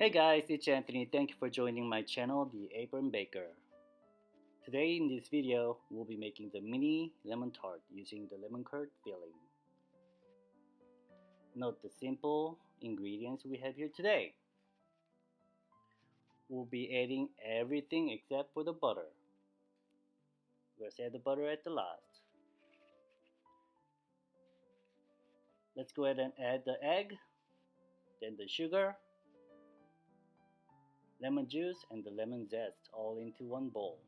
Hey guys, it's Anthony. Thank you for joining my channel, The Apron Baker. Today in this video, we'll be making the mini lemon tart using the lemon curd filling. Note the simple ingredients we have here today. We'll be adding everything except for the butter. Let's add the butter at the last. Let's go ahead and add the egg, then the sugar, lemon juice, and the lemon zest all into one bowl.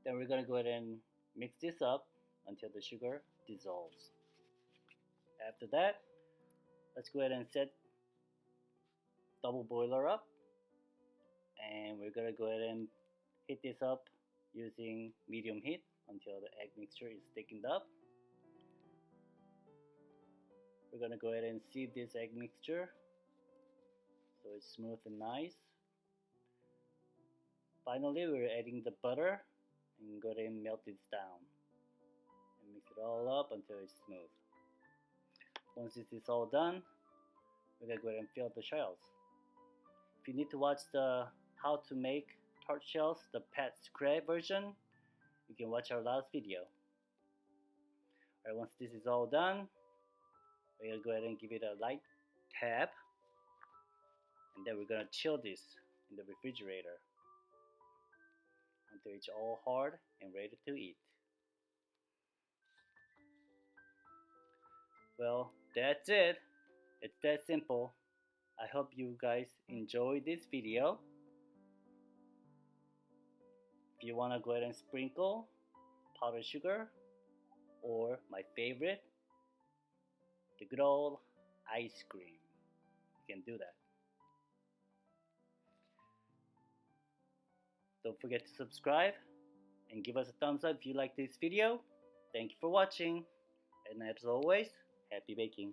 Then we're going to go ahead and mix this up until the sugar dissolves. After that, let's go ahead and set double boiler up, and we're going to go ahead and heat this up using medium heat until the egg mixture is thickened up. We're going to go ahead and sieve this egg mixture so it's smooth and nice. Finally, we're adding the butter and go ahead and melt this down and mix it all up until it's smooth. Once this is all done, we're going to go ahead and fill the shells. If you need to watch the how to make tart shells, the pastry version, you can watch our last video. Alright, once this is all done, we're going to go ahead and give it a light tap, and then we're going to chill this in the refrigerator until it's all hard and ready to eat. Well, that's it. It's that simple. I hope you guys enjoyed this video. If you want to go ahead and sprinkle powdered sugar, or my favorite, the good old ice cream, you can do that. Don't forget to subscribe and give us a thumbs up if you like this video. Thank you for watching, and as always, happy baking.